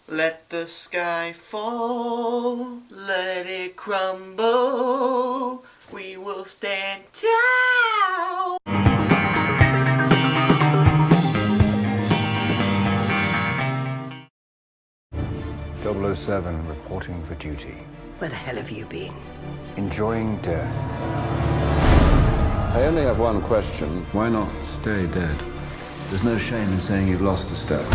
Let the sky fall, let it crumble, we will stand tall. 007 reporting for duty. Where the hell have you been? Enjoying death. I only have one question. Why not stay dead? There's no shame in saying you've lost a step.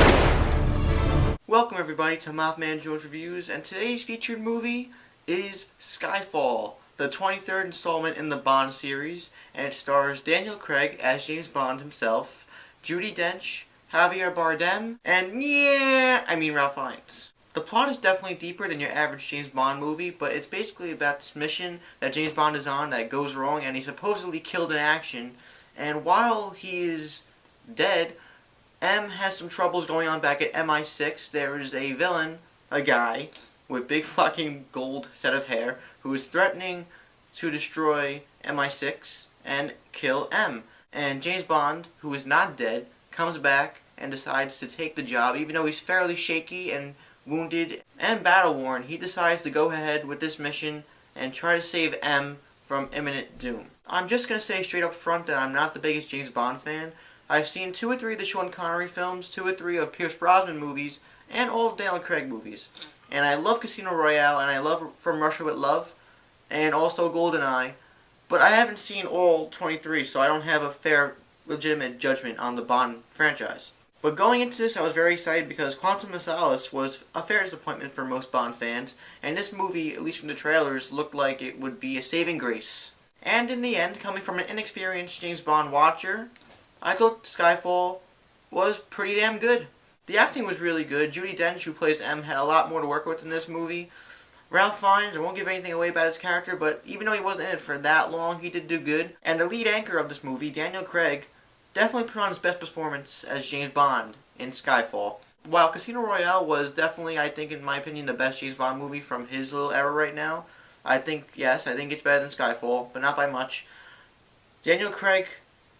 Welcome everybody to MaffmanJones Reviews, and today's featured movie is Skyfall, the 23rd installment in the Bond series, and it stars Daniel Craig as James Bond himself, Judi Dench, Javier Bardem, and Ralph Fiennes. The plot is definitely deeper than your average James Bond movie, but it's basically about this mission that James Bond is on that goes wrong, and he's supposedly killed in action, and while he is dead, M has some troubles going on back at MI6. There is a villain, a guy, with big fucking gold set of hair, who is threatening to destroy MI6 and kill M. And James Bond, who is not dead, comes back and decides to take the job, even though he's fairly shaky and wounded and battle-worn. He decides to go ahead with this mission and try to save M from imminent doom. I'm just going to say straight up front that I'm not the biggest James Bond fan. I've seen 2 or 3 of the Sean Connery films, 2 or 3 of Pierce Brosnan movies, and all of Daniel Craig movies. And I love Casino Royale, and I love From Russia with Love, and also GoldenEye. But I haven't seen all 23, so I don't have a fair, legitimate judgment on the Bond franchise. But going into this, I was very excited because Quantum of Solace was a fair disappointment for most Bond fans, and this movie, at least from the trailers, looked like it would be a saving grace. And in the end, coming from an inexperienced James Bond watcher, I thought Skyfall was pretty damn good. The acting was really good. Judi Dench, who plays M, had a lot more to work with in this movie. Ralph Fiennes, I won't give anything away about his character, but even though he wasn't in it for that long, he did do good. And the lead anchor of this movie, Daniel Craig, definitely put on his best performance as James Bond in Skyfall. While Casino Royale was definitely, I think, in my opinion, the best James Bond movie from his little era right now, I think it's better than Skyfall, but not by much. Daniel Craig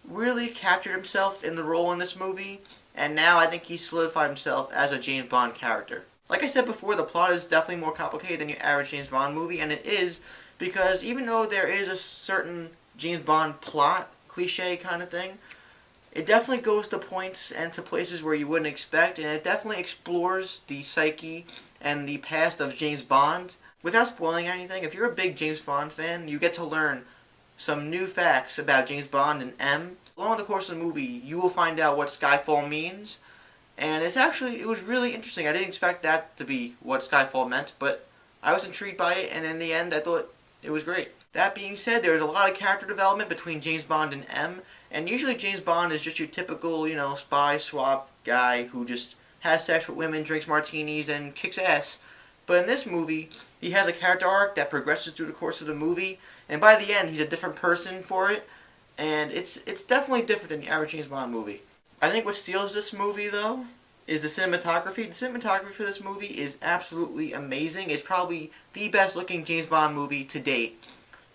really captured himself in the role in this movie, and now I think he's solidified himself as a James Bond character. Like I said before, the plot is definitely more complicated than your average James Bond movie, and it is because even though there is a certain James Bond plot, cliche kind of thing, it definitely goes to points and to places where you wouldn't expect, and it definitely explores the psyche and the past of James Bond. Without spoiling anything, if you're a big James Bond fan, you get to learn some new facts about James Bond and M. Along the course of the movie, you will find out what Skyfall means, and it was really interesting. I didn't expect that to be what Skyfall meant, but I was intrigued by it, and in the end, I thought it was great. That being said, there was a lot of character development between James Bond and M, and usually James Bond is just your typical, spy, swap guy who just has sex with women, drinks martinis, and kicks ass. But in this movie, he has a character arc that progresses through the course of the movie, and by the end, he's a different person for it, and it's definitely different than the average James Bond movie. I think what steals this movie, though, is the cinematography. The cinematography for this movie is absolutely amazing. It's probably the best-looking James Bond movie to date.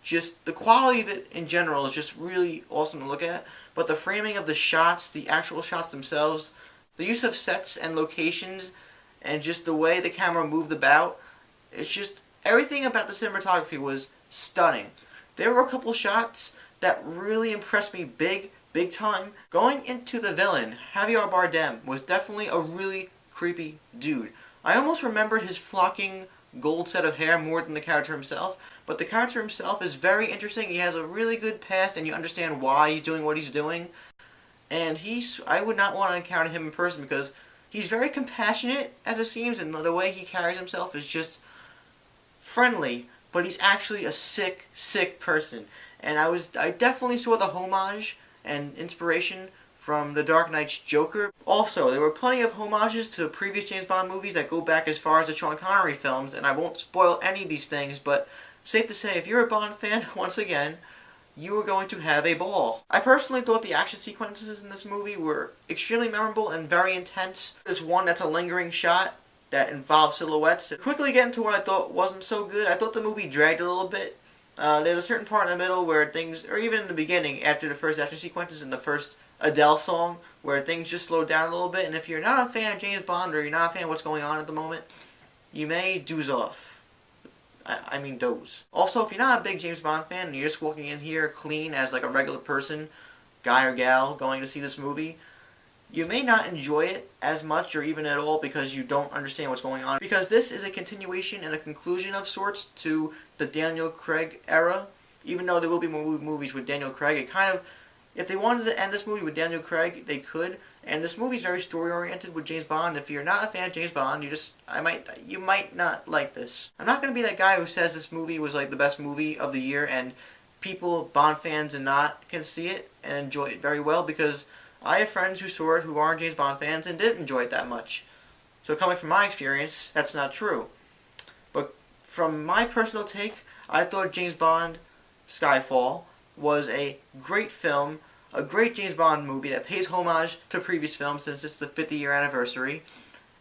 Just the quality of it in general is just really awesome to look at, but the framing of the shots, the actual shots themselves, the use of sets and locations, and just the way the camera moved about, it's just everything about the cinematography was stunning. There were a couple shots that really impressed me big time. Going into the villain, Javier Bardem was definitely a really creepy dude. I almost remembered his flocking gold set of hair more than the character himself, but the character himself is very interesting. He has a really good past, and you understand why he's doing what he's doing. And I would not want to encounter him in person because he's very compassionate, as it seems, and the way he carries himself is just friendly, but he's actually a sick person. And I definitely saw the homage and inspiration from The Dark Knight's Joker. Also, there were plenty of homages to previous James Bond movies that go back as far as the Sean Connery films, and I won't spoil any of these things, but safe to say, if you're a Bond fan, once again, you are going to have a ball. I personally thought the action sequences in this movie were extremely memorable and very intense. There's one that's a lingering shot that involves silhouettes. To quickly get into what I thought wasn't so good, I thought the movie dragged a little bit. There's a certain part in the middle where things, or even in the beginning, after the first action sequences in the first Adele song where things just slow down a little bit. And if you're not a fan of James Bond or you're not a fan of what's going on at the moment, you may doze off. I mean doze. Also, if you're not a big James Bond fan and you're just walking in here clean as like a regular person, guy or gal, going to see this movie, you may not enjoy it as much or even at all because you don't understand what's going on. Because this is a continuation and a conclusion of sorts to the Daniel Craig era. Even though there will be more movies with Daniel Craig, it kind of, if they wanted to end this movie with Daniel Craig, they could. And this movie is very story oriented with James Bond. If you're not a fan of James Bond, you might not like this. I'm not going to be that guy who says this movie was like the best movie of the year and people, Bond fans and not, can see it and enjoy it very well, because I have friends who saw it who aren't James Bond fans and didn't enjoy it that much. So coming from my experience, that's not true. But from my personal take, I thought James Bond Skyfall was a great film, a great James Bond movie that pays homage to previous films since it's the 50-year anniversary.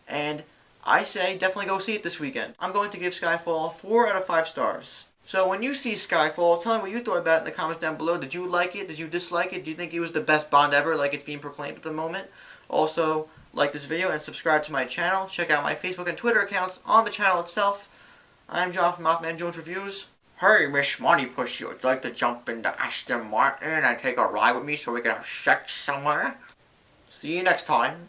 And I say definitely go see it this weekend. I'm going to give Skyfall 4 out of 5 stars. So when you see Skyfall, tell me what you thought about it in the comments down below. Did you like it? Did you dislike it? Do you think it was the best Bond ever like it's being proclaimed at the moment? Also, like this video and subscribe to my channel. Check out my Facebook and Twitter accounts on the channel itself. I'm John from MaffmanJones Reviews. Hey, Miss Money Pussy, would you like to jump into Aston Martin and take a ride with me so we can have sex somewhere? See you next time.